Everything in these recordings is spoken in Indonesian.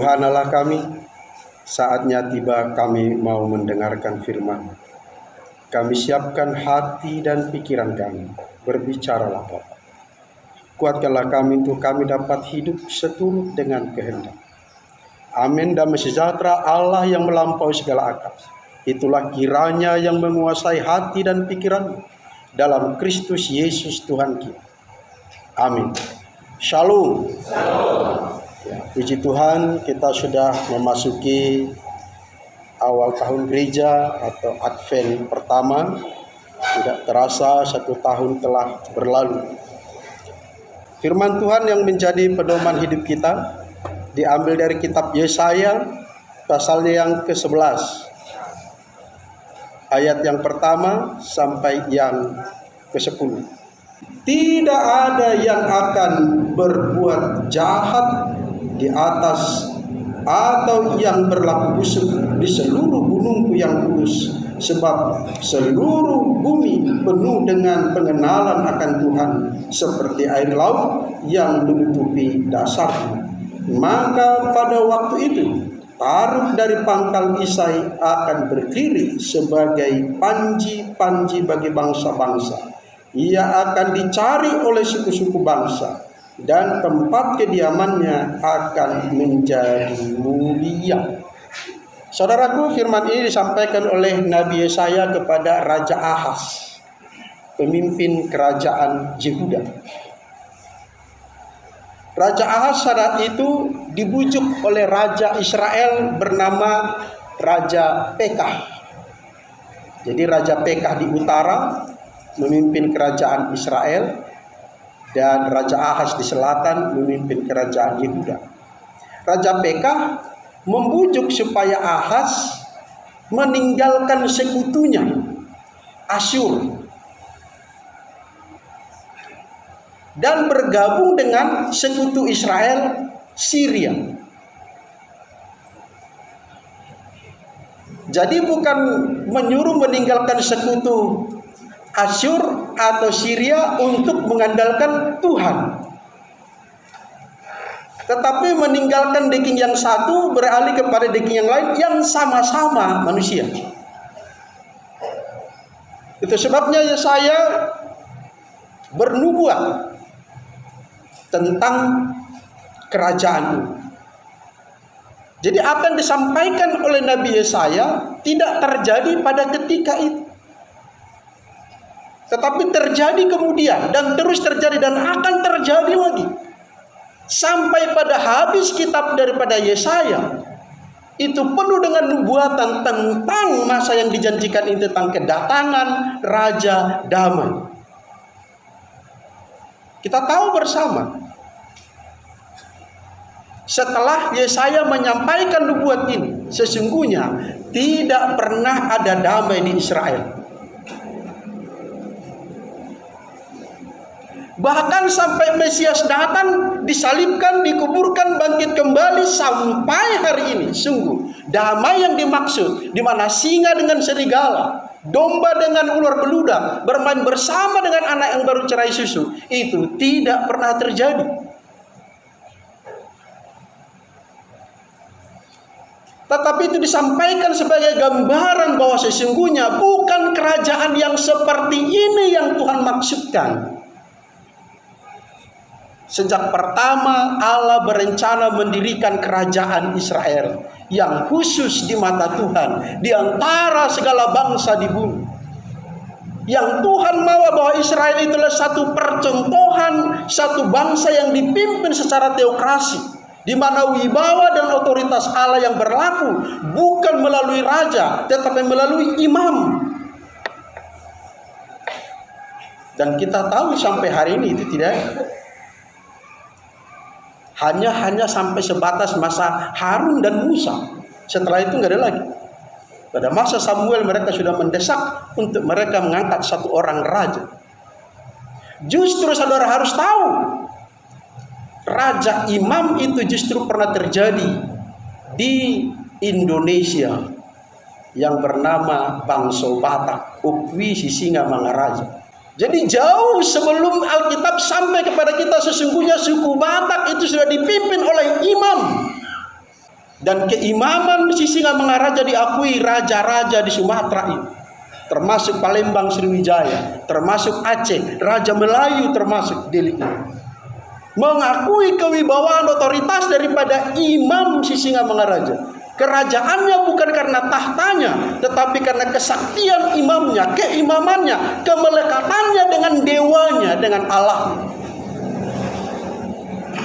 Tuhan Allah kami, saatnya tiba kami mau mendengarkan firman. Kami siapkan hati dan pikiran kami, berbicaralah Bapa. Kuatkanlah kami untuk kami dapat hidup seturut dengan kehendak. Amin. Damai sejahtera Allah yang melampaui segala akal, itulah kiranya yang menguasai hati dan pikiran dalam Kristus Yesus Tuhan kita. Amin. Shalom. Ya, puji Tuhan, kita sudah memasuki awal tahun gereja atau Advent pertama. Tidak terasa 1 tahun telah berlalu. Firman Tuhan yang menjadi pedoman hidup kita diambil dari kitab Yesaya pasalnya yang ke-11. Ayat yang pertama sampai yang ke-10. Tidak ada yang akan berbuat jahat di atas atau yang berlaku busuk di seluruh gunungku yang kudus, sebab seluruh bumi penuh dengan pengenalan akan Tuhan seperti air laut yang menutupi dasarnya. Maka pada waktu itu taruh dari pangkal Isai akan berdiri sebagai panji-panji bagi bangsa-bangsa. Ia akan dicari oleh suku-suku bangsa, dan tempat kediamannya akan menjadi mulia. Saudaraku, firman ini disampaikan oleh Nabi Yesaya kepada Raja Ahaz, pemimpin kerajaan Yehuda. Raja Ahaz saat itu dibujuk oleh Raja Israel bernama Raja Pekah. Jadi Raja Pekah di utara memimpin kerajaan Israel, dan Raja Ahaz di selatan memimpin kerajaan Yehuda. Raja Pekah membujuk supaya Ahaz meninggalkan sekutunya Asyur dan bergabung dengan sekutu Israel, Syria. Jadi bukan menyuruh meninggalkan sekutu Asyur atau Syria untuk mengandalkan Tuhan, tetapi meninggalkan daging yang satu beralih kepada daging yang lain yang sama-sama manusia. Itu sebabnya Yesaya bernubuat tentang kerajaan. Jadi apa yang disampaikan oleh Nabi Yesaya tidak terjadi pada ketika itu, tetapi terjadi kemudian dan terus terjadi dan akan terjadi lagi sampai pada habis kitab daripada Yesaya. Itu penuh dengan nubuatan tentang masa yang dijanjikan ini, tentang kedatangan Raja Damai. Kita tahu bersama, setelah Yesaya menyampaikan nubuat ini, sesungguhnya tidak pernah ada damai di Israel. Bahkan sampai Mesias datang, disalibkan, dikuburkan, bangkit kembali sampai hari ini. Sungguh damai yang dimaksud, di mana singa dengan serigala, domba dengan ular beludak bermain bersama dengan anak yang baru cerai susu, itu tidak pernah terjadi. Tetapi itu disampaikan sebagai gambaran bahwa sesungguhnya bukan kerajaan yang seperti ini yang Tuhan maksudkan. Sejak pertama Allah berencana mendirikan kerajaan Israel yang khusus di mata Tuhan di antara segala bangsa di bumi. Yang Tuhan mau bahwa Israel itulah satu percontohan, satu bangsa yang dipimpin secara teokrasi, di mana wibawa dan otoritas Allah yang berlaku bukan melalui raja, tetapi melalui imam. Dan kita tahu sampai hari ini itu tidak hanya sampai sebatas masa Harun dan Musa. Setelah itu nggak ada lagi. Pada masa Samuel mereka sudah mendesak untuk mereka mengangkat satu orang raja. Justru saudara harus tahu, raja imam itu justru pernah terjadi di Indonesia yang bernama Bangso Batak, Ukwi Sisinga Mangaraja. Jadi jauh sebelum Alkitab sampai kepada kita, sesungguhnya suku Batak itu sudah dipimpin oleh imam. Dan keimaman Sisingamangaraja diakui raja-raja di Sumatera ini, termasuk Palembang Sriwijaya, termasuk Aceh, Raja Melayu termasuk Deli ini, mengakui kewibawaan otoritas daripada Imam Sisingamangaraja. Kerajaannya bukan karena tahtanya, tetapi karena kesaktian imamnya, keimamannya, kemelekatannya dengan dewanya, dengan Allah.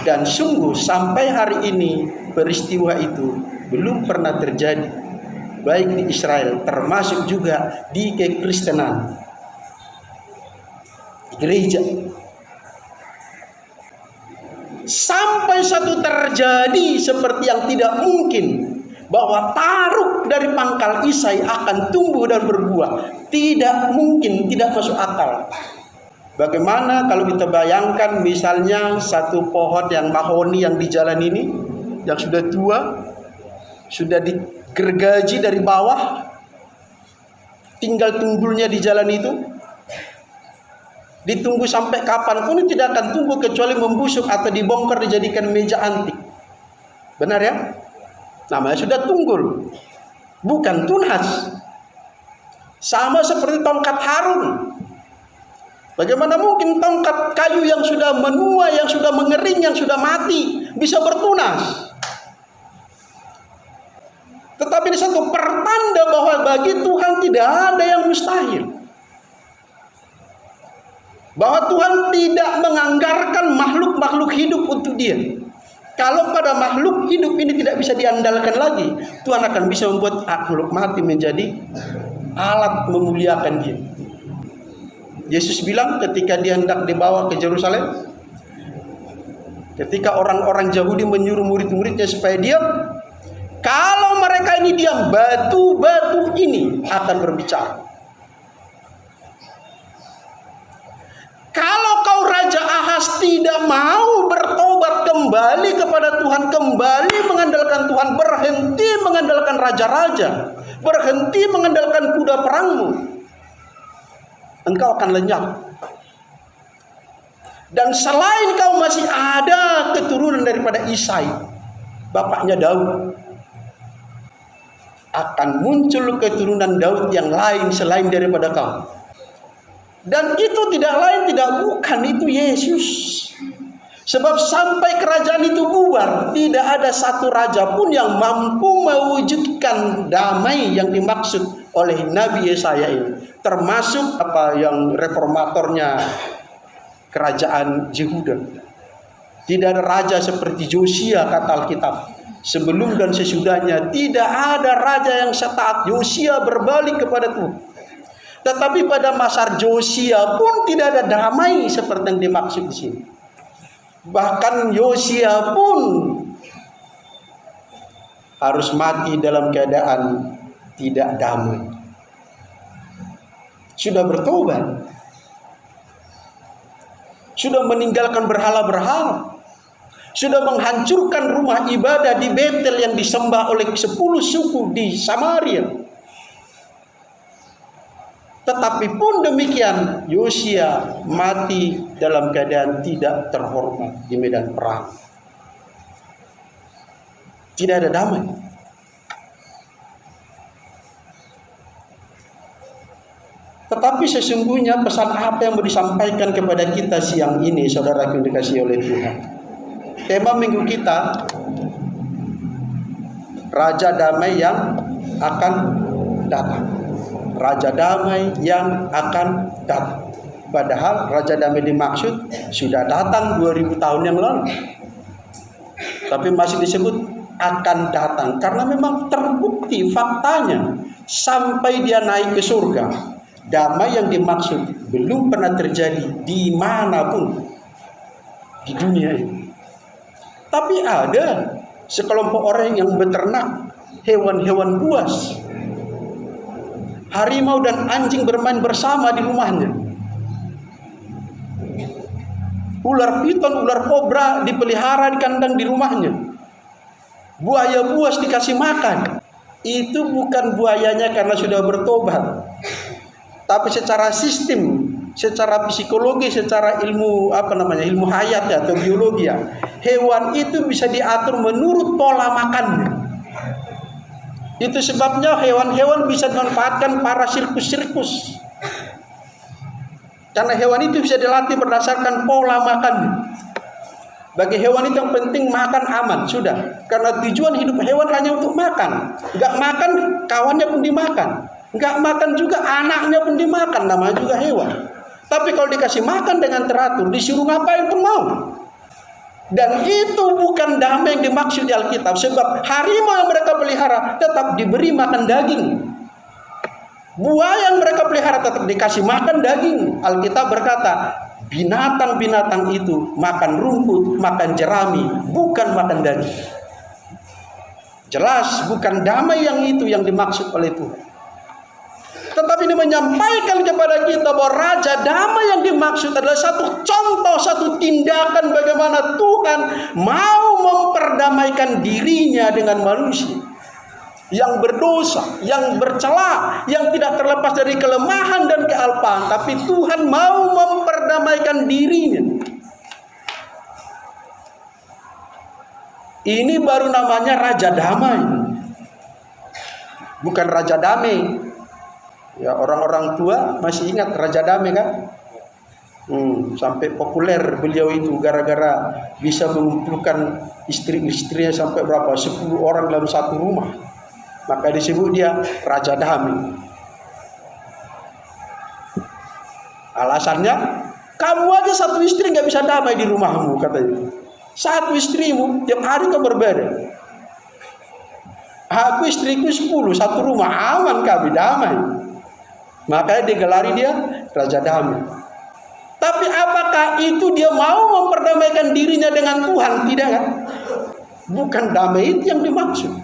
Dan sungguh sampai hari ini peristiwa itu belum pernah terjadi, baik di Israel termasuk juga di kekristenan gereja. Sampai satu terjadi seperti yang tidak mungkin, bahwa taruk dari pangkal Isai akan tumbuh dan berbuah. Tidak mungkin, tidak masuk akal. Bagaimana kalau kita bayangkan misalnya satu pohon yang mahoni yang di jalan ini, yang sudah tua, sudah digergaji dari bawah, tinggal tunggulnya di jalan itu, ditunggu sampai kapanpun tidak akan tumbuh kecuali membusuk atau dibongkar dijadikan meja antik. Benar ya? Namanya sudah tunggul, bukan tunas. Sama seperti tongkat Harun. Bagaimana mungkin tongkat kayu yang sudah menua, yang sudah mengering, yang sudah mati bisa bertunas? Tetapi ini satu pertanda bahwa bagi Tuhan tidak ada yang mustahil. Bahwa Tuhan tidak menganggarkan makhluk-makhluk hidup untuk Dia. Kalau pada makhluk hidup ini tidak bisa diandalkan lagi, Tuhan akan bisa membuat makhluk mati menjadi alat memuliakan Dia. Yesus bilang ketika Dia hendak dibawa ke Yerusalem, ketika orang-orang Yahudi menyuruh murid-muridnya supaya diam, kalau mereka ini diam, batu-batu ini akan berbicara. Kalau kau Raja Ahaz tidak mau bertobat kembali kepada Tuhan, kembali mengandalkan Tuhan, berhenti mengandalkan raja-raja, berhenti mengandalkan kuda perangmu, engkau akan lenyap. Dan selain kau masih ada keturunan daripada Isai, bapaknya Daud, akan muncul keturunan Daud yang lain selain daripada kau. Dan itu tidak lain tidak bukan, itu Yesus. Sebab sampai kerajaan itu bubar, tidak ada satu raja pun yang mampu mewujudkan damai yang dimaksud oleh Nabi Yesaya ini. Termasuk apa yang reformatornya kerajaan Yehuda. Tidak ada raja seperti Yosia, kata Alkitab. Sebelum dan sesudahnya tidak ada raja yang setaat Yosia berbalik kepada Tuhan. Tetapi pada masa Yosia pun tidak ada damai seperti yang dimaksud di sini. Bahkan Yosia pun harus mati dalam keadaan tidak damai. Sudah bertobat, sudah meninggalkan berhala-berhala, sudah menghancurkan rumah ibadah di Betel yang disembah oleh 10 suku di Samaria. Tetapi pun demikian, Yosia mati dalam keadaan tidak terhormat di medan perang. Tidak ada damai. Tetapi sesungguhnya pesan apa yang mau disampaikan kepada kita siang ini, saudara yang dikasihi oleh Tuhan? Tema minggu kita, Raja Damai yang akan datang. Raja Damai yang akan datang. Padahal Raja Damai dimaksud sudah datang 2000 tahun yang lalu. Tapi masih disebut akan datang. Karena memang terbukti faktanya. Sampai dia naik ke surga, damai yang dimaksud belum pernah terjadi dimanapun di dunia ini. Tapi ada sekelompok orang yang beternak hewan-hewan buas. Harimau dan anjing bermain bersama di rumahnya. Ular piton, ular kobra dipelihara di kandang di rumahnya. Buaya buas dikasih makan. Itu bukan buayanya karena sudah bertobat, tapi secara sistem, secara psikologi, secara ilmu ilmu hayat atau biologi, hewan itu bisa diatur menurut pola makannya. Itu sebabnya hewan-hewan bisa dimanfaatkan para sirkus-sirkus. Karena hewan itu bisa dilatih berdasarkan pola makan. Bagi hewan itu yang penting makan aman, sudah. Karena tujuan hidup hewan hanya untuk makan. Enggak makan, kawannya pun dimakan. Enggak makan juga, anaknya pun dimakan, namanya juga hewan. Tapi kalau dikasih makan dengan teratur, disuruh ngapain pun mau. Dan itu bukan damai yang dimaksud di Alkitab. Sebab harimau yang mereka pelihara tetap diberi makan daging. Buaya yang mereka pelihara tetap dikasih makan daging. Alkitab berkata, binatang-binatang itu makan rumput, makan jerami, bukan makan daging. Jelas bukan damai yang itu yang dimaksud oleh Tuhan. Tetapi ini menyampaikan kepada kita bahwa Raja Damai yang dimaksud adalah satu contoh, satu tindakan bagaimana Tuhan mau memperdamaikan dirinya dengan manusia yang berdosa, yang bercela, yang tidak terlepas dari kelemahan dan kealpaan. Tapi Tuhan mau memperdamaikan dirinya. Ini baru namanya Raja Damai, bukan Raja Damai. Ya, orang-orang tua masih ingat Raja Damai kan? Sampai populer beliau itu gara-gara bisa mengumpulkan istri-istrinya sampai berapa? 10 orang dalam satu rumah. Maka disebut dia Raja Damai. Alasannya, kamu aja satu istri nggak bisa damai di rumahmu, katanya. Satu istrimu tiap hari kau berbeda. Aku istriku 10, satu rumah, aman kami damai. Makanya digelari dia Raja Damai. Tapi apakah itu dia mau memperdamaikan dirinya dengan Tuhan? Tidak kan? Bukan damai itu yang dimaksud.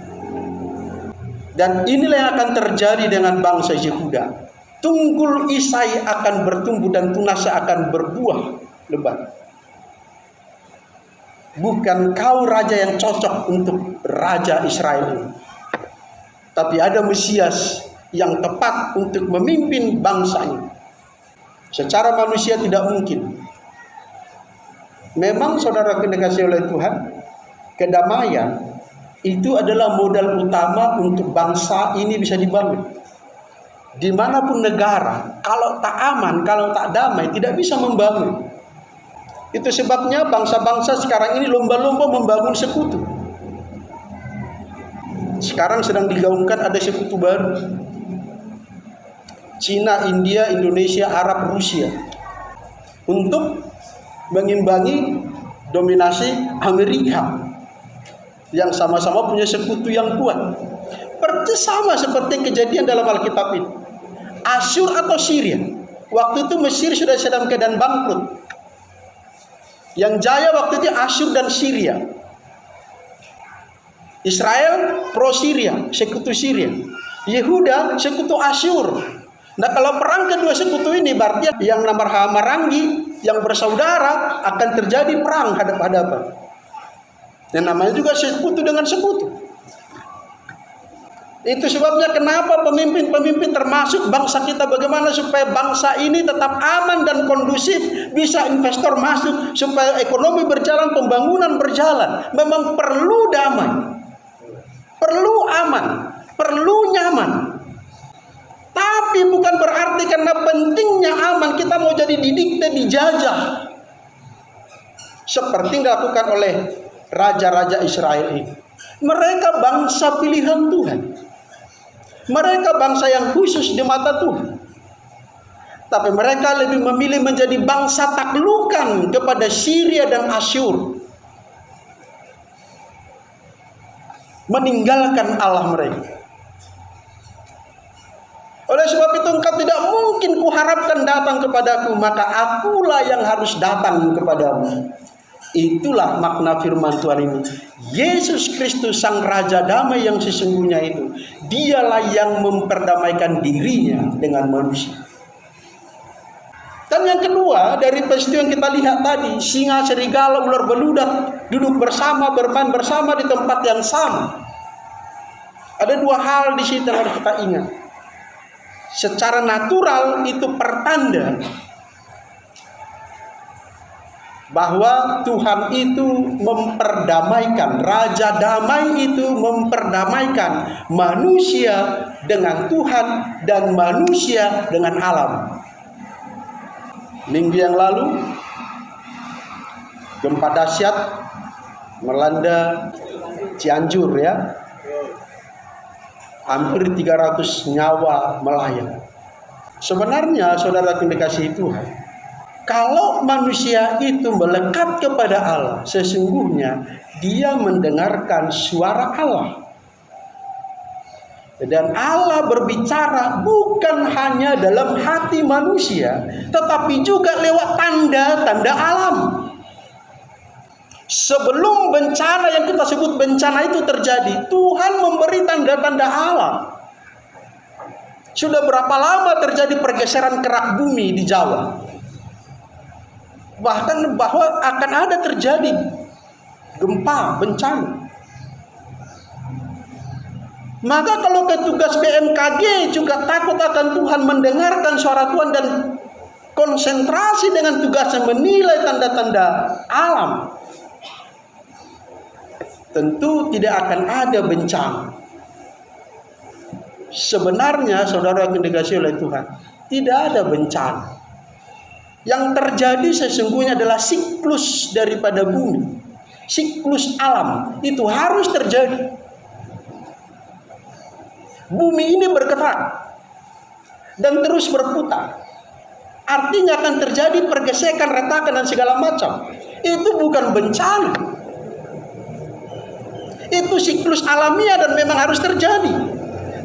Dan inilah yang akan terjadi dengan bangsa Yehuda. Tunggul Isai akan bertumbuh dan tunasnya akan berbuah lebat. Bukan kau raja yang cocok untuk Raja Israel ini. Tapi ada Mesias yang tepat untuk memimpin bangsa ini. Secara manusia tidak mungkin. Memang saudara dikasihi oleh Tuhan, kedamaian itu adalah modal utama untuk bangsa ini bisa dibangun. Dimanapun negara, kalau tak aman, kalau tak damai, tidak bisa membangun. Itu sebabnya bangsa-bangsa sekarang ini lomba-lomba membangun sekutu. Sekarang sedang digaungkan ada sekutu baru. Cina, India, Indonesia, Arab, Rusia. Untuk mengimbangi dominasi Amerika. Yang sama-sama punya sekutu yang kuat. Persis sama seperti kejadian dalam Alkitab itu. Asyur atau Syria. Waktu itu Mesir sudah sedang keadaan bangkrut. Yang jaya waktu itu Asyur dan Syria. Israel pro Syria, sekutu Syria. Yehuda sekutu Asyur. Nah, kalau perang kedua sekutu ini berarti yang nomor Marangi, yang bersaudara akan terjadi perang hadap-hadapan. Dan namanya juga sekutu dengan sekutu. Itu sebabnya kenapa pemimpin-pemimpin termasuk bangsa kita bagaimana supaya bangsa ini tetap aman dan kondusif, bisa investor masuk, supaya ekonomi berjalan, pembangunan berjalan. Memang perlu damai, perlu aman, perlu nyaman. Tapi bukan berarti karena pentingnya aman kita mau jadi didikte, dijajah. Seperti dilakukan oleh raja-raja Israel ini. Mereka bangsa pilihan Tuhan. Mereka bangsa yang khusus di mata Tuhan. Tapi mereka lebih memilih menjadi bangsa taklukan kepada Syria dan Asyur. Meninggalkan Allah mereka. Oleh sebab itu engkau tidak mungkin kuharapkan datang kepadaku, maka akulah yang harus datang kepadamu. Itulah makna firman Tuhan ini. Yesus Kristus sang Raja Damai yang sesungguhnya itu, dialah yang memperdamaikan dirinya dengan manusia. Dan yang kedua, dari peristiwa yang kita lihat tadi, singa, serigala, ular beludak duduk bersama, bermain bersama di tempat yang sama. Ada dua hal di situ yang harus kita ingat. Secara natural itu pertanda bahwa Tuhan itu memperdamaikan, Raja Damai itu memperdamaikan manusia dengan Tuhan dan manusia dengan alam. Minggu yang lalu gempa dahsyat melanda Cianjur ya. Hampir 300 nyawa melayang. Sebenarnya saudara yang dikasihi Tuhan, kalau manusia itu melekat kepada Allah, sesungguhnya dia mendengarkan suara Allah. Dan Allah berbicara bukan hanya dalam hati manusia, tetapi juga lewat tanda-tanda alam. Sebelum bencana yang kita sebut bencana itu terjadi, Tuhan memberi tanda-tanda alam. Sudah berapa lama terjadi pergeseran kerak bumi di Jawa? Bahkan bahwa akan ada terjadi gempa, bencana. Maka kalau petugas BMKG juga takut akan Tuhan, mendengarkan suara Tuhan dan konsentrasi dengan tugasnya menilai tanda-tanda alam, tentu tidak akan ada bencana. Sebenarnya saudara yang dikasihi oleh Tuhan, tidak ada bencana. Yang terjadi sesungguhnya adalah siklus daripada bumi. Siklus alam itu harus terjadi. Bumi ini bergerak dan terus berputar. Artinya akan terjadi pergesekan, retakan dan segala macam. Itu bukan bencana. Itu siklus alamiah dan memang harus terjadi.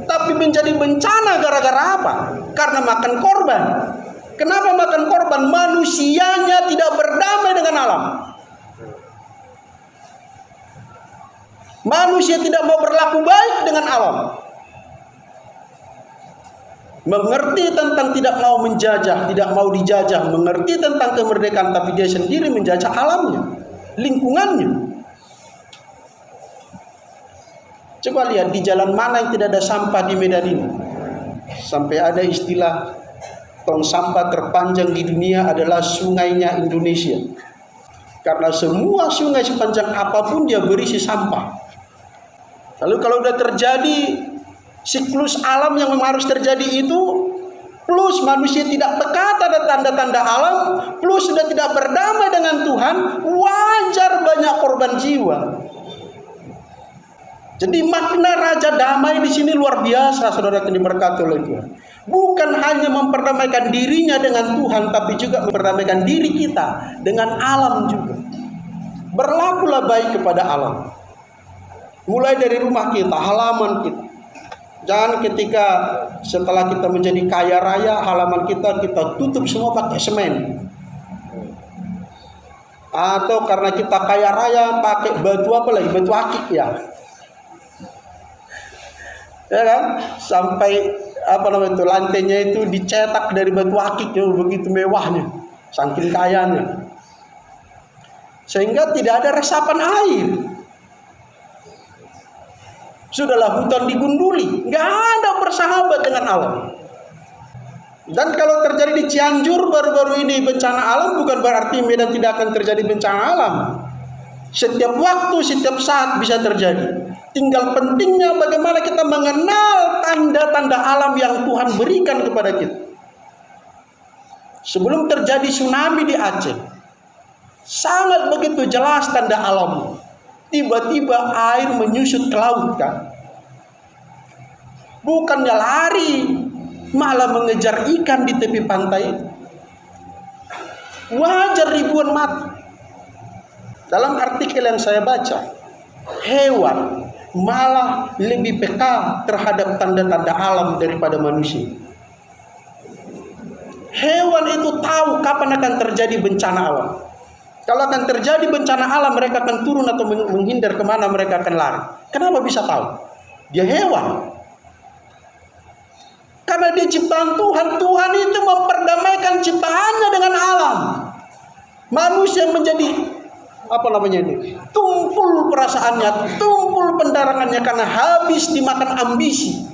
Tapi menjadi bencana gara-gara apa? Karena makan korban. Kenapa makan korban? Manusianya tidak berdamai dengan alam. Manusia tidak mau berlaku baik dengan alam. Mengerti tentang tidak mau menjajah, tidak mau dijajah, mengerti tentang kemerdekaan, tapi dia sendiri menjajah alamnya, lingkungannya. Coba lihat di jalan mana yang tidak ada sampah di Medan ini. Sampai ada istilah tong sampah terpanjang di dunia adalah sungainya Indonesia. Karena semua sungai sepanjang apapun dia berisi sampah. Lalu kalau sudah terjadi siklus alam yang memang harus terjadi itu, plus manusia tidak peka terhadap tanda-tanda alam, plus sudah tidak berdamai dengan Tuhan, wajar banyak korban jiwa. Jadi makna Raja Damai di sini luar biasa, saudara yang diberkati oleh Tuhan. Bukan hanya memperdamaikan dirinya dengan Tuhan, tapi juga memperdamaikan diri kita dengan alam juga. Berlakulah baik kepada alam. Mulai dari rumah kita, halaman kita. Jangan ketika setelah kita menjadi kaya raya, halaman kita tutup semua pakai semen. Atau karena kita kaya raya pakai batu apa lagi? Batu akik ya. Ya kan? Sampai lantainya itu dicetak dari batu akik yang begitu mewahnya, saking kayanya. Sehingga tidak ada resapan air. Sudahlah hutan digunduli, nggak ada bersahabat dengan alam. Dan kalau terjadi di Cianjur baru-baru ini bencana alam, bukan berarti Medan tidak akan terjadi bencana alam. Setiap waktu, setiap saat bisa terjadi. Tinggal pentingnya bagaimana kita mengenal tanda-tanda alam yang Tuhan berikan kepada kita. Sebelum terjadi tsunami di Aceh, sangat begitu jelas tanda alam. Tiba-tiba air menyusut ke laut kan. Bukannya lari, malah mengejar ikan di tepi pantai. Wajar ribuan mati. Dalam artikel yang saya baca, hewan malah lebih peka terhadap tanda-tanda alam daripada manusia. Hewan itu tahu kapan akan terjadi bencana alam. Kalau akan terjadi bencana alam, mereka akan turun atau menghindar kemana mereka akan lari. Kenapa bisa tahu? Dia hewan. Karena dia ciptaan Tuhan. Tuhan itu memperdamaikan ciptaannya dengan alam. Manusia menjadi tumpul perasaannya, tumpul pendarangannya karena habis dimakan ambisi.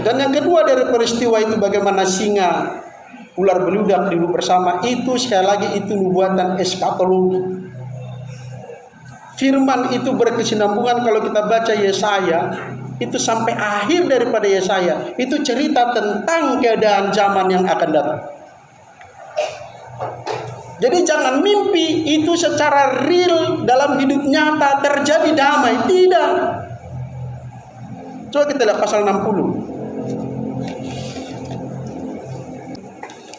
Dan yang kedua dari peristiwa itu, bagaimana singa ular beludak duduk bersama, itu sekali lagi itu nubuatan eskatologi. Firman itu berkesinambungan. Kalau kita baca Yesaya, itu sampai akhir daripada Yesaya, itu cerita tentang keadaan zaman yang akan datang. Jadi jangan mimpi itu secara real dalam hidup nyata terjadi damai. Tidak. Coba kita lihat pasal 60.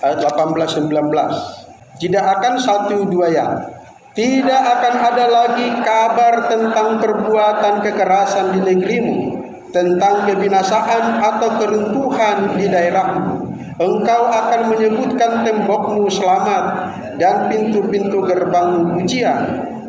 Ayat 18-19. Tidak akan satu dua yang. Tidak akan ada lagi kabar tentang perbuatan kekerasan di negerimu, tentang kebinasaan atau keruntuhan di daerahmu. Engkau akan menyebutkan tembokmu selamat dan pintu-pintu gerbangmu pujian.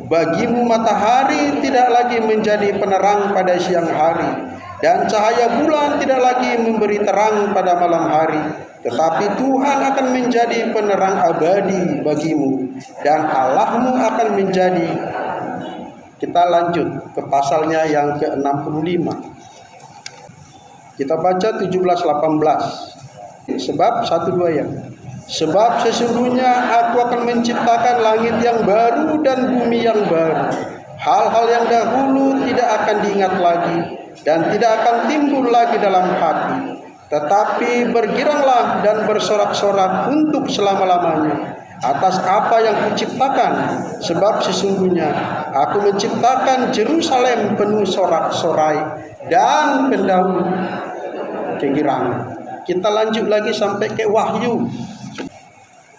Bagimu matahari tidak lagi menjadi penerang pada siang hari, dan cahaya bulan tidak lagi memberi terang pada malam hari. Tetapi Tuhan akan menjadi penerang abadi bagimu, dan Allahmu akan menjadi. Kita lanjut ke pasalnya yang ke-65. Kita baca 17-18. Sebab 1-2 ya. Sebab sesungguhnya aku akan menciptakan langit yang baru dan bumi yang baru. Hal-hal yang dahulu tidak akan diingat lagi dan tidak akan timbul lagi dalam hati. Tetapi bergiranglah dan bersorak-sorak untuk selama-lamanya atas apa yang kuciptakan. Sebab sesungguhnya aku menciptakan Yerusalem penuh sorak-sorai dan pendahulu kegirangan. Kita lanjut lagi sampai ke Wahyu.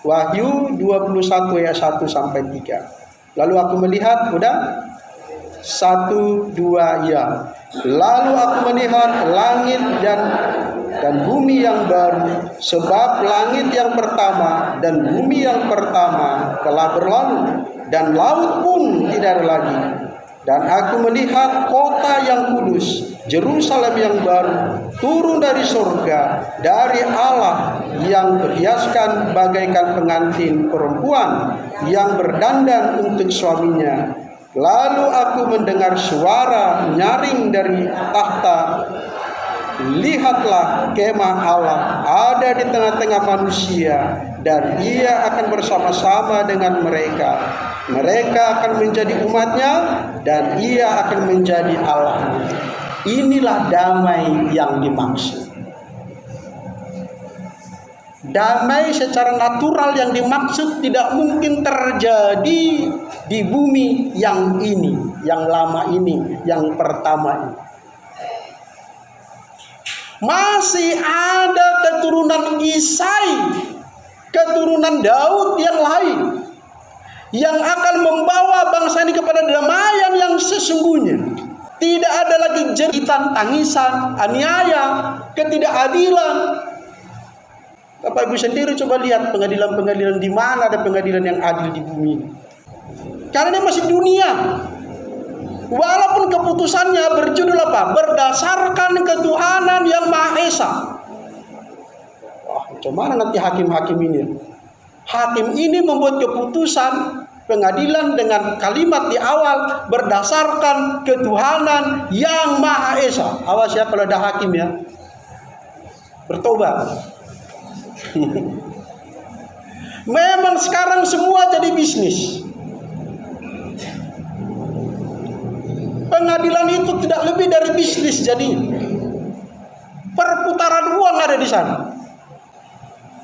Wahyu 21 ayat 1 sampai 3. Lalu aku melihat, udah 1, 2 ya. Lalu aku melihat langit dan bumi yang baru, sebab langit yang pertama dan bumi yang pertama telah berlalu, dan laut pun tidak ada lagi. Dan aku melihat kota yang kudus, Yerusalem yang baru, turun dari surga, dari Allah, yang berhiaskan bagaikan pengantin perempuan yang berdandan untuk suaminya. Lalu aku mendengar suara nyaring dari tahta. Lihatlah, kemah Allah ada di tengah-tengah manusia, dan ia akan bersama-sama dengan mereka. Mereka akan menjadi umatnya, dan ia akan menjadi Allah. Inilah damai yang dimaksud. Damai secara natural yang dimaksud tidak mungkin terjadi di bumi yang ini, yang lama ini, yang pertama ini. Masih ada keturunan Isai, keturunan Daud yang lain, yang akan membawa bangsa ini kepada damaian yang sesungguhnya. Tidak ada lagi jeritan, tangisan, aniaya, ketidakadilan. Bapak Ibu sendiri coba lihat pengadilan-pengadilan, di mana ada pengadilan yang adil di bumi ini. Karena ini masih dunia. Walaupun keputusannya berjudul apa? Berdasarkan ketuhanan yang Maha Esa. Wah, bagaimana nanti hakim-hakim ini? Hakim ini membuat keputusan pengadilan dengan kalimat di awal berdasarkan ketuhanan yang Maha Esa. Awas ya kalau ada hakim ya, bertobat. Memang sekarang semua jadi bisnis. Pengadilan itu tidak lebih dari bisnis, jadi perputaran uang ada di sana.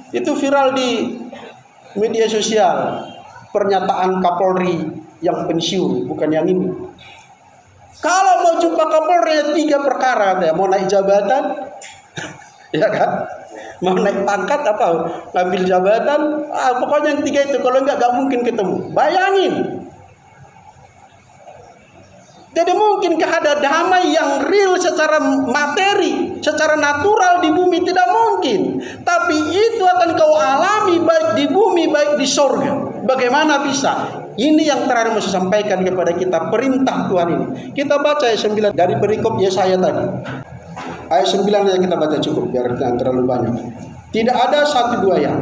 Itu viral di media sosial, pernyataan Kapolri yang pensiun, bukan yang ini. Kalau mau jumpa Kapolri 3 perkara, ya, mau naik jabatan, ya kan? Mau naik pangkat apa? Ngambil jabatan, pokoknya yang 3 itu. Kalau enggak mungkin ketemu. Bayangin. Jadi mungkinkah ada damai yang real secara materi, secara natural di bumi? Tidak mungkin. Tapi itu akan kau alami baik di bumi, baik di surga. Bagaimana bisa? Ini yang terakhir mau saya sampaikan kepada kita, perintah Tuhan ini. Kita baca ayat 9 dari perikop Yesaya tadi. Ayat 9 yang kita baca cukup, biar tidak terlalu banyak. Tidak ada 1 2 yang.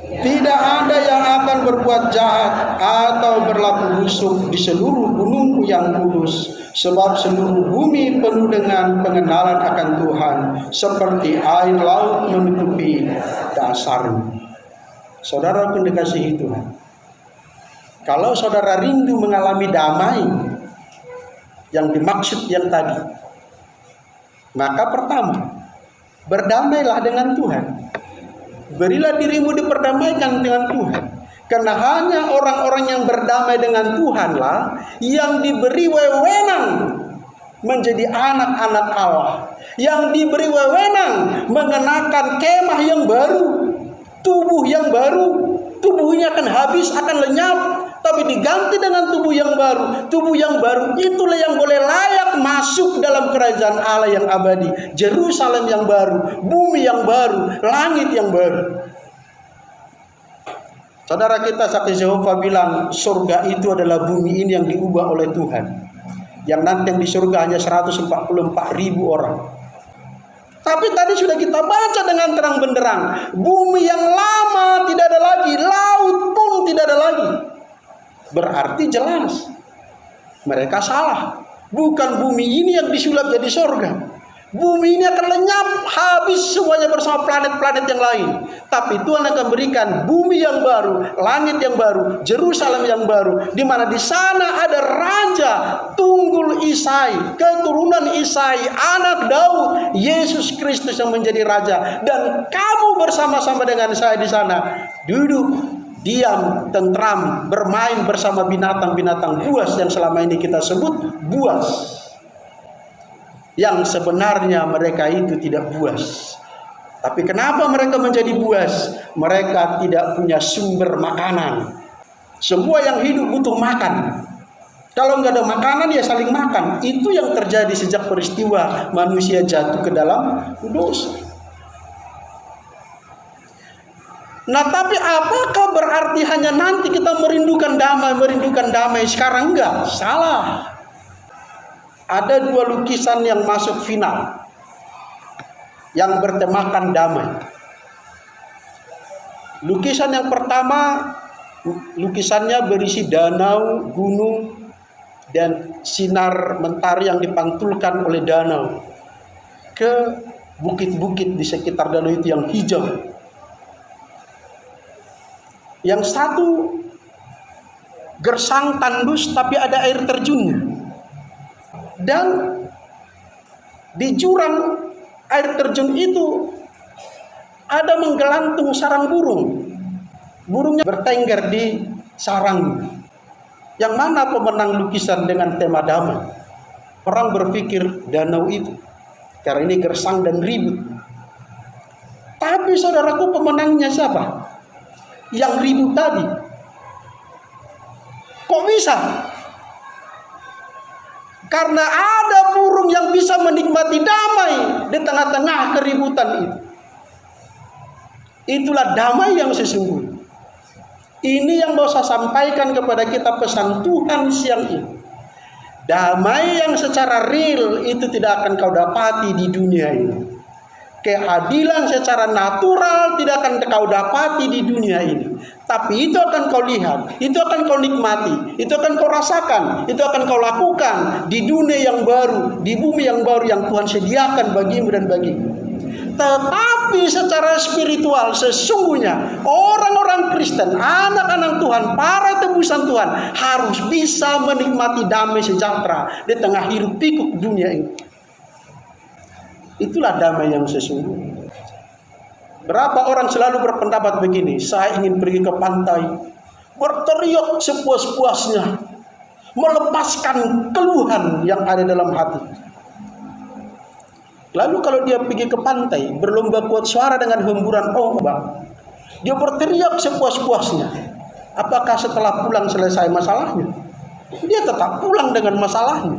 Tidak ada yang akan berbuat jahat atau berlaku busuk di seluruh gunungku yang kudus, sebab seluruh bumi penuh dengan pengenalan akan Tuhan, seperti air laut menutupi dasarnya. Saudara pun dikasihi Tuhan, kalau saudara rindu mengalami damai yang dimaksud yang tadi, maka pertama, berdamailah dengan Tuhan. Berilah dirimu diperdamaikan dengan Tuhan. Karena hanya orang-orang yang berdamai dengan Tuhanlah yang diberi wewenang menjadi anak-anak Allah, yang diberi wewenang mengenakan kemah yang baru, tubuh yang baru. Tubuhnya akan habis, akan lenyap, tapi diganti dengan tubuh yang baru. Tubuh yang baru itulah yang boleh layak masuk dalam kerajaan Allah yang abadi. Yerusalem yang baru, bumi yang baru, langit yang baru. Saudara kita saksi Yehova bilang surga itu adalah bumi ini yang diubah oleh Tuhan. Yang nanti yang di surga hanya 144.000 orang. Tapi tadi sudah kita baca dengan terang benderang, bumi yang lama tidak ada lagi, laut pun tidak ada lagi. Berarti jelas mereka salah. Bukan bumi ini yang disulap jadi surga. Bumi ini akan lenyap, habis semuanya bersama planet-planet yang lain. Tapi Tuhan akan berikan bumi yang baru, langit yang baru, Yerusalem yang baru, di mana di sana ada raja tunggul Isai, keturunan Isai, anak Daud, Yesus Kristus yang menjadi raja. Dan kamu bersama-sama dengan saya di sana, duduk diam, tentram, bermain bersama binatang-binatang buas yang selama ini kita sebut buas. Yang sebenarnya mereka itu tidak buas. Tapi kenapa mereka menjadi buas? Mereka tidak punya sumber makanan. Semua yang hidup butuh makan. Kalau nggak ada makanan ya saling makan. Itu yang terjadi sejak peristiwa manusia jatuh ke dalam dosa. Nah, tapi apakah berarti hanya nanti kita merindukan damai? Sekarang enggak, salah. Ada dua lukisan yang masuk final yang bertemakan damai. Lukisan yang pertama, lukisannya berisi danau, gunung, dan sinar mentari yang dipantulkan oleh danau ke bukit-bukit di sekitar danau itu yang hijau. Yang satu gersang tandus tapi ada air terjunnya. Dan di jurang air terjun itu ada menggelantung sarang burung. Burungnya bertengger di sarang. Yang mana pemenang lukisan dengan tema damai? Orang berpikir danau itu, karena ini gersang dan ribut. Tapi saudaraku, pemenangnya siapa? Yang ribut tadi. Kok bisa? Karena ada burung yang bisa menikmati damai di tengah-tengah keributan itu. Itulah damai yang sesungguhnya. Ini yang mau saya sampaikan kepada kita, pesan Tuhan siang ini. Damai yang secara real itu tidak akan kau dapati di dunia ini. Keadilan secara natural tidak akan kau dapati di dunia ini. Tapi itu akan kau lihat, itu akan kau nikmati, itu akan kau rasakan, itu akan kau lakukan di dunia yang baru, di bumi yang baru yang Tuhan sediakan bagimu dan bagimu. Tetapi secara spiritual sesungguhnya orang-orang Kristen, anak-anak Tuhan, para tebusan Tuhan harus bisa menikmati damai sejahtera di tengah hiruk pikuk dunia ini. Itulah damai yang sesungguhnya. Berapa orang selalu berpendapat begini, saya ingin pergi ke pantai, berteriak sepuas-puasnya, melepaskan keluhan yang ada dalam hati. Lalu kalau dia pergi ke pantai, berlomba kuat suara dengan hemburan ombak, dia berteriak sepuas-puasnya. Apakah setelah pulang selesai masalahnya? Dia tetap pulang dengan masalahnya.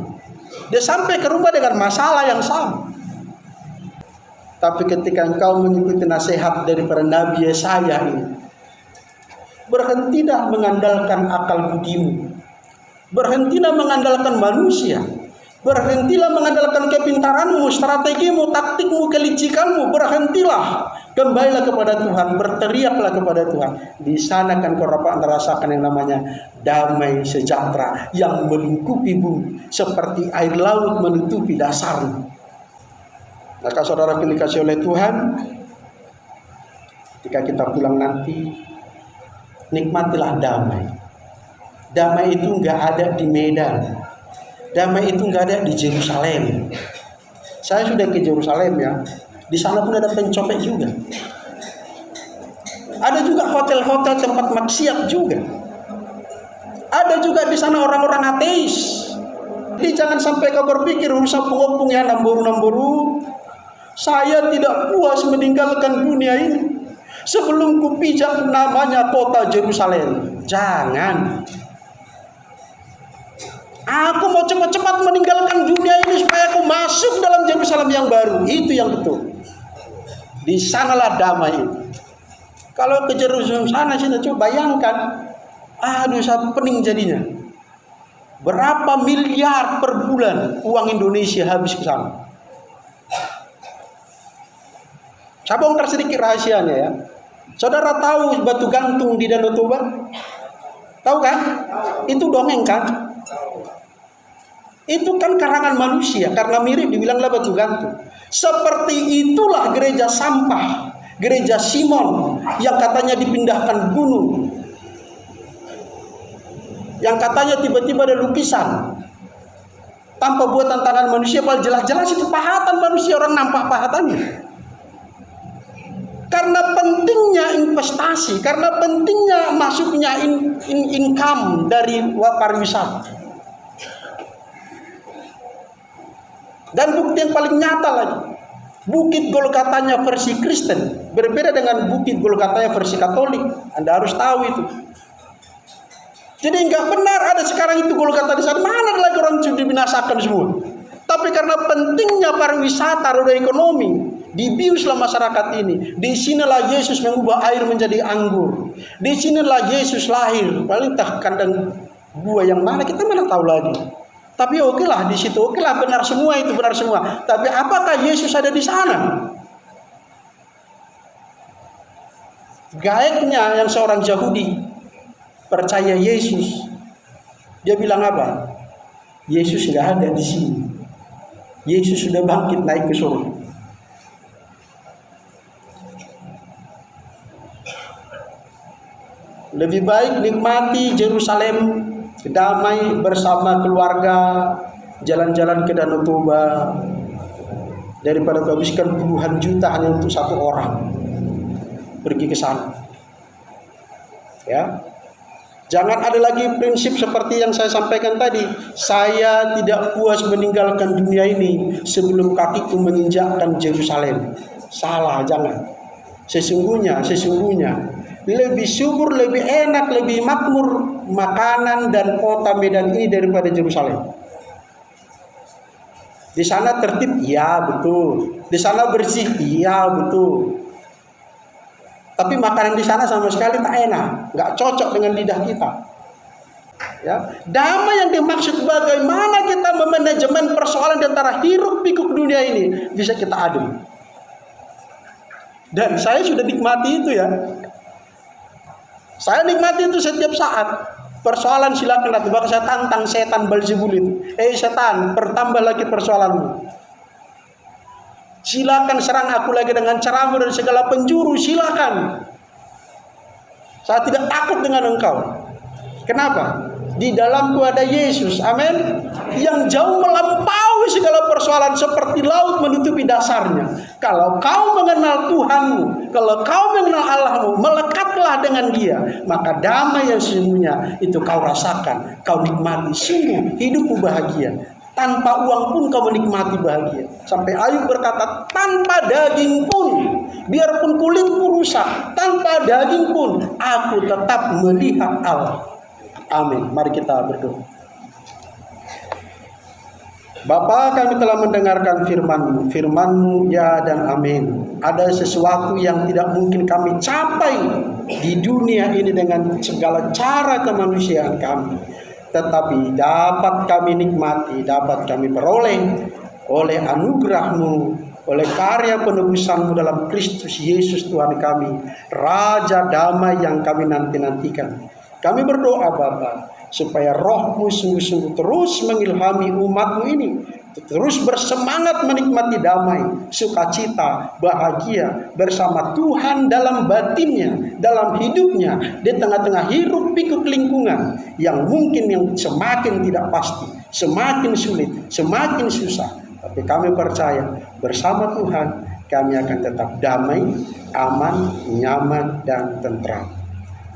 Dia sampai ke rumah dengan masalah yang sama. Tapi ketika engkau mengikuti nasihat daripada Nabi Yesaya ini, berhentilah mengandalkan akal budimu, berhentilah mengandalkan manusia, berhentilah mengandalkan kepintaranmu, strategimu, taktikmu, kelicikanmu. Berhentilah, kembalilah kepada Tuhan, berteriaklah kepada Tuhan. Di sana kan kau dapat merasakan yang namanya damai sejahtera yang melingkupi bumi seperti air laut menutupi dasarnya. Maka saudara dikasih oleh Tuhan, ketika kita pulang nanti, nikmatilah damai. Damai itu nggak ada di Medan. Damai itu nggak ada di Yerusalem. Saya sudah ke Yerusalem ya. Di sana pun ada pencopet juga. Ada juga hotel-hotel tempat maksiat juga. Ada juga di sana orang-orang ateis. Jadi jangan sampai kau berpikir urusan pengopung ya namburu. Saya tidak puas meninggalkan dunia ini sebelum kupijak namanya kota Yerusalem. Jangan. Aku mau cepat-cepat meninggalkan dunia ini supaya aku masuk dalam Yerusalem yang baru. Itu yang betul. Di sanalah damai itu. Kalau ke Yerusalem sana sini coba bayangkan. Aduh, saya pening jadinya. Berapa miliar per bulan uang Indonesia habis ke sana. Saya bongkar sedikit rahasianya ya. Saudara tahu batu gantung di Danau Toba? Tahu kan? Itu dongeng kan? Itu kan karangan manusia, karena mirip dibilanglah batu gantung. Seperti itulah gereja sampah, gereja Simon yang katanya dipindahkan gunung, yang katanya tiba-tiba ada lukisan tanpa buatan tangan manusia, padahal jelas-jelas itu pahatan manusia, orang nampak pahatannya. Karena pentingnya investasi, karena pentingnya masuknya income dari pariwisata. Dan bukti yang paling nyata lagi, Bukit Golgatanya versi Kristen berbeda dengan Bukit Golgatanya versi Katolik. Anda harus tahu itu. Jadi nggak benar ada sekarang itu Golgata di sana. Mana lagi orang sudah dibinasakan semua. Tapi karena pentingnya pariwisata, roda ekonomi, dibiuslah masyarakat ini. Di sinilah Yesus mengubah air menjadi anggur. Di sinilah Yesus lahir. Paling tak kandang gua yang mana kita mana tahu lagi. Tapi okelah di situ, okelah benar semua itu benar semua. Tapi apakah Yesus ada di sana? Gaibnya yang seorang Yahudi percaya Yesus. Dia bilang apa? Yesus nggak ada di sini. Yesus sudah bangkit naik ke surga. Lebih baik nikmati Yerusalem, damai bersama keluarga, jalan-jalan ke Danau Toba, daripada menghabiskan puluhan juta hanya untuk satu orang pergi ke sana. Ya. Jangan ada lagi prinsip seperti yang saya sampaikan tadi. Saya tidak puas meninggalkan dunia ini sebelum kakiku menginjakkan Yerusalem. Salah, jangan. Sesungguhnya lebih subur, lebih enak, lebih makmur makanan dan kota Medan ini daripada Yerusalem. Di sana tertib, iya betul. Di sana bersih, iya betul. Tapi makanan di sana sama sekali tak enak, nggak cocok dengan lidah kita. Ya, damai yang dimaksud bagaimana kita memanajemen persoalan di antara hiruk pikuk dunia ini bisa kita adem. Dan saya sudah nikmati itu ya. Saya nikmati itu setiap saat. Persoalan silakan datang. Bahkan saya tantang setan Belzebul itu. Setan, bertambah lagi persoalanmu. Silakan serang aku lagi dengan caramu dan segala penjuru, silakan. Saya tidak takut dengan engkau. Kenapa? Di dalamku ada Yesus, amin, yang jauh melampaui segala persoalan seperti laut menutupi dasarnya. Kalau kau mengenal Tuhanmu, kalau kau mengenal Allahmu, melekatlah dengan Dia, maka damai yang sesungguhnya itu kau rasakan, kau nikmati. Sungguh hidupmu bahagia. Tanpa uang pun kau menikmati bahagia. Sampai Ayub berkata, tanpa daging pun, biarpun kulitku rusak, tanpa daging pun, aku tetap melihat Allah. Amin. Mari kita berdoa. Bapa, kami telah mendengarkan firman-Mu. Firman-Mu ya dan amin. Ada sesuatu yang tidak mungkin kami capai di dunia ini dengan segala cara kemanusiaan kami. Tetapi dapat kami nikmati, dapat kami peroleh oleh anugerah-Mu, oleh karya penebusan-Mu dalam Kristus Yesus Tuhan kami, Raja damai yang kami nanti-nantikan. Kami berdoa Bapa, supaya roh-Mu sungguh-sungguh terus mengilhami umat-Mu ini, terus bersemangat menikmati damai, sukacita, bahagia bersama Tuhan dalam batinnya, dalam hidupnya, di tengah-tengah hiruk pikuk lingkungan yang mungkin yang semakin tidak pasti, semakin sulit, semakin susah. Tapi kami percaya bersama Tuhan kami akan tetap damai, aman, nyaman, dan tentram.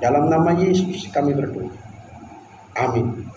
Dalam nama Yesus kami berdoa. Amin.